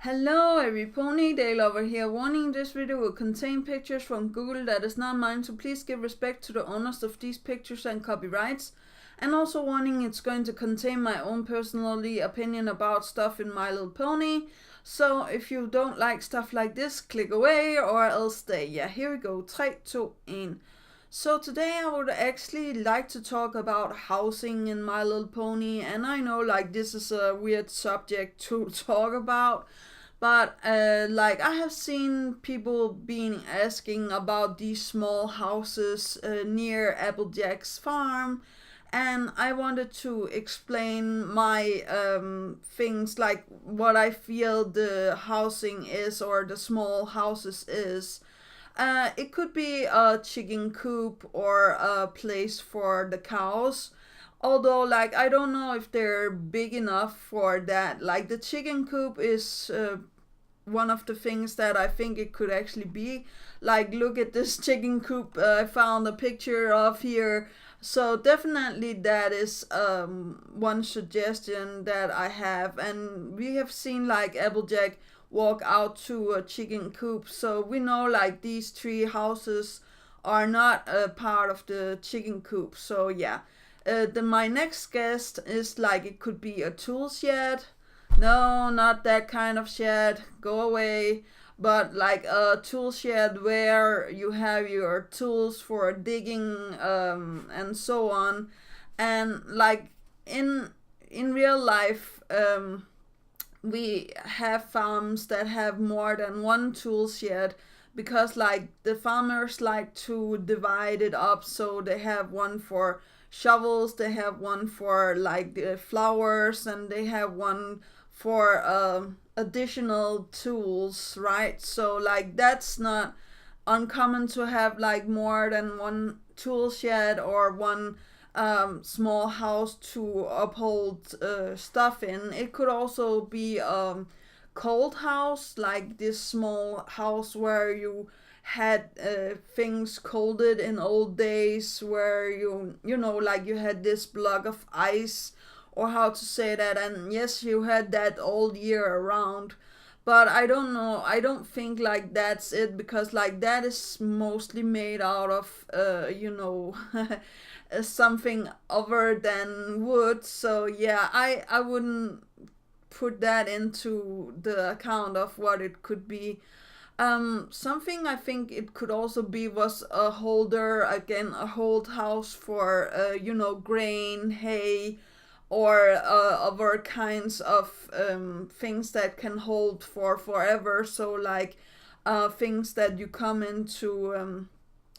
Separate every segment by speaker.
Speaker 1: Hello every pony, Dale over here. Warning, this video will contain pictures from Google that is not mine, so please give respect to the owners of these pictures and copyrights. And also warning, it's going to contain my own personally opinion about stuff in My Little Pony. So if you don't like stuff like this, click away or else stay. Yeah, here we go. 3, 2, 1. So today I would actually like to talk about housing in My Little Pony, and I know like this is a weird subject to talk about, but I have seen people being asking about these small houses near Appeljacks farm, and I wanted to explain my things, like what I feel the housing is or the small houses is. It could be a chicken coop or a place for the cows. Although, like, I don't know if they're big enough for that. Like, the chicken coop is one of the things that I think it could actually be. Like, look at this chicken coop I found a picture of here. So definitely that is one suggestion that I have, and we have seen like Applejack walk out to a chicken coop, so we know like these three houses are not a part of the chicken coop. So yeah, then my next guest is like it could be a tool shed. No, not that kind of shed. Go away. But like a tool shed where you have your tools for digging and so on. And like in real life, we have farms that have more than one tool shed, because like the farmers like to divide it up, so they have one for shovels, they have one for like the flowers, and they have one for additional tools, right? So like that's not uncommon to have like more than one tool shed or one small house to uphold stuff in. It could also be cold house, like this small house where you had things colded in old days, where you know like you had this block of ice, or how to say that, and yes, you had that all year around. But I don't know, I don't think like that's it, because like that is mostly made out of something other than wood. So yeah, I wouldn't put that into the account of what it could be. Something I think it could also be was a holder, again, a hold house for grain, hay, or other kinds of things that can hold for forever. So like things that you come into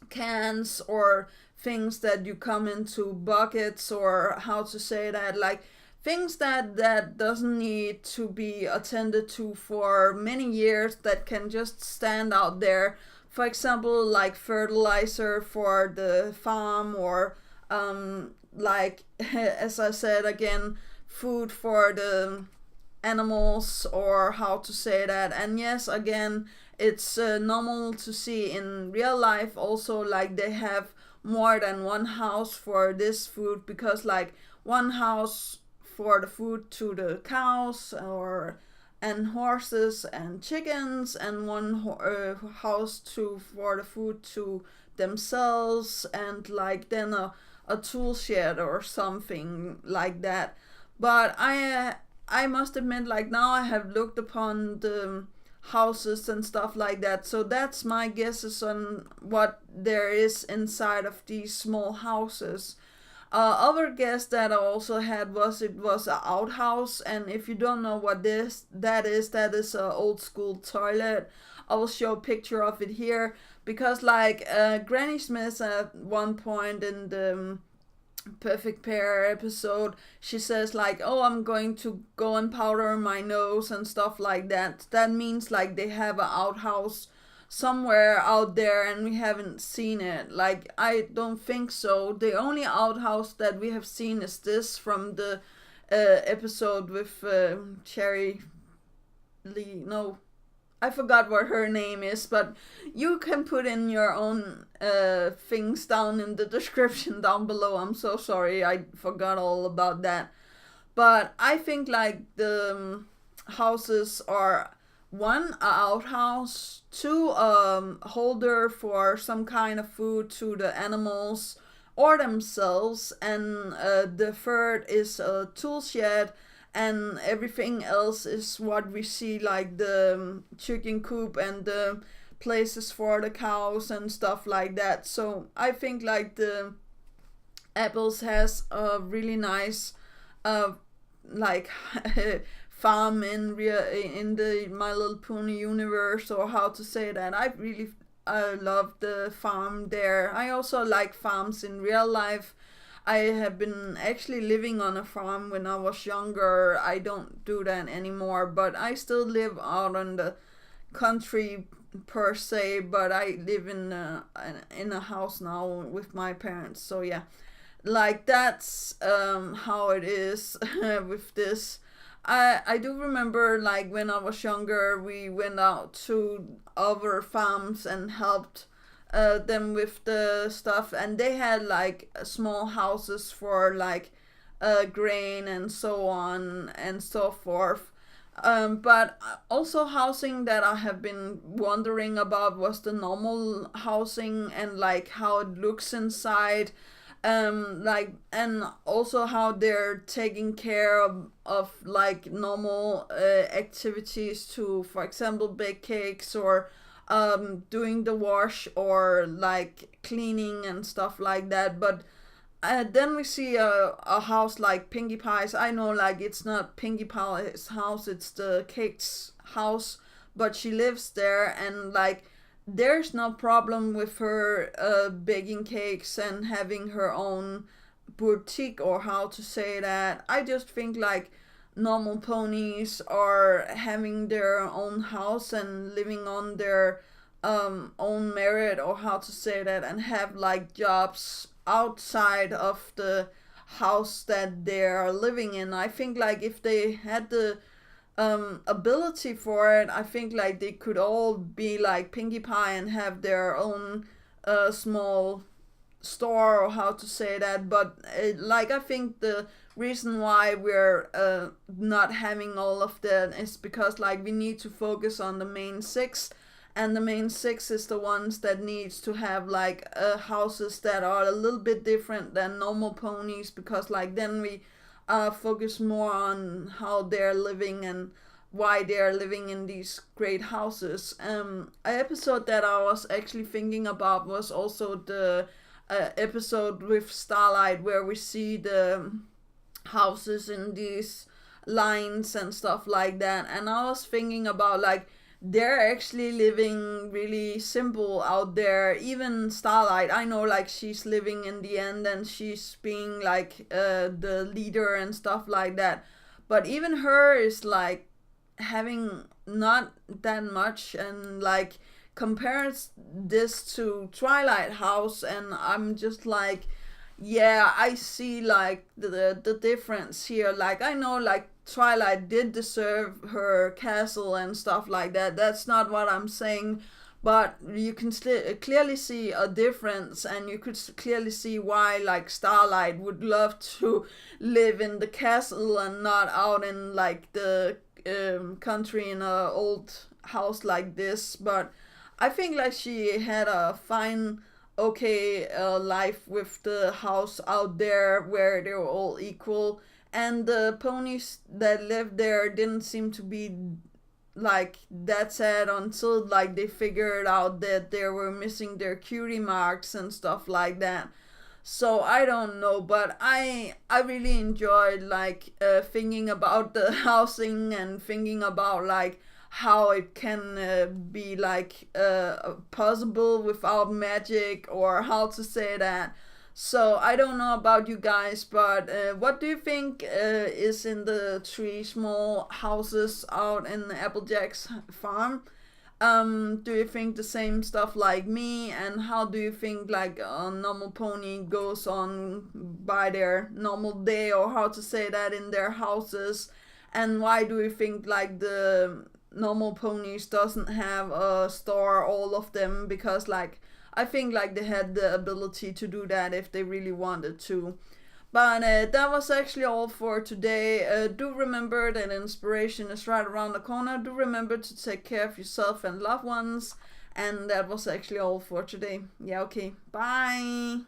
Speaker 1: cans, or things that you come into buckets, or how to say that, like things that doesn't need to be attended to for many years, that can just stand out there. For example, like fertilizer for the farm, or like as I said again, food for the animals, or how to say that. And yes, again, it's normal to see in real life also, like they have more than one house for this food, because like one house for the food to the cows or and horses and chickens, and one house to for the food to themselves, and like then a tool shed or something like that. But I must admit, like now I have looked upon the houses and stuff like that, so that's my guesses on what there is inside of these small houses. Other guess that I also had was it was an outhouse, and if you don't know what that is a old school toilet. I will show a picture of it here, because like Granny Smith at one point in the Perfect Pair episode, she says like, oh, I'm going to go and powder my nose and stuff like that. That means like they have an outhouse somewhere out there and we haven't seen it. Like I don't think so. The only outhouse that we have seen is this from the episode with Cherry Lee. No, I forgot what her name is, but you can put in your own things down in the description down below. I'm so sorry, I forgot all about that. But I think like the houses are one, a outhouse, two, holder for some kind of food to the animals or themselves, and the third is a tool shed, and everything else is what we see, like the chicken coop and the places for the cows and stuff like that. So I think like the Apples has a really nice uh like farm in the My Little Pony universe, or how to say that. I really love the farm there. I also like farms in real life. I have been actually living on a farm when I was younger. I don't do that anymore, but I still live out on the country per se. But I live in a house now with my parents. So yeah, like that's how it is with this. I do remember like when I was younger, we went out to other farms and helped them with the stuff, and they had like small houses for like grain and so on and so forth. But also housing that I have been wondering about was the normal housing, and like how it looks inside, like, and also how they're taking care of like normal activities to, for example, bake cakes, or doing the wash, or like cleaning and stuff like that. But then we see a house like Pinkie Pie's. I know like it's not Pinkie Pie's house, it's the cake's house, but she lives there, and like there's no problem with her baking cakes and having her own boutique, or how to say that. I just think like normal ponies are having their own house and living on their own merit, or how to say that, and have like jobs outside of the house that they are living in. I think like if they had the ability for it, I think like they could all be like Pinkie Pie and have their own small store, or how to say that. But like I think the reason why we're not having all of that is because like we need to focus on the main six, and the main six is the ones that needs to have like houses that are a little bit different than normal ponies, because like then we focus more on how they're living and why they're living in these great houses. An episode that I was actually thinking about was also the episode with Starlight, where we see the houses in these lines and stuff like that. And I was thinking about like they're actually living really simple out there. Even Starlight, I know like she's living in the end and she's being like the leader and stuff like that, but even her is like having not that much, and like compares this to Twilight House, and I'm just like, yeah, I see like the difference here. Like I know like Twilight did deserve her castle and stuff like that. That's not what I'm saying, but you can clearly see a difference, and you could clearly see why like Starlight would love to live in the castle and not out in like the country in a old house like this. But I think like she had a fine, okay life with the house out there where they were all equal, and the ponies that lived there didn't seem to be like that sad until like they figured out that they were missing their cutie marks and stuff like that. So I don't know, but I really enjoyed like thinking about the housing, and thinking about like how it can be like possible without magic, or how to say that. So I don't know about you guys, but what do you think is in the three small houses out in the Applejack's farm? Do you think the same stuff like me, and how do you think like a normal pony goes on by their normal day, or how to say that, in their houses? And why do you think like the normal ponies doesn't have a store, all of them? Because like I think like they had the ability to do that if they really wanted to. But that was actually all for today. Do remember that inspiration is right around the corner. Do remember to take care of yourself and loved ones. And that was actually all for today. Yeah, okay. Bye.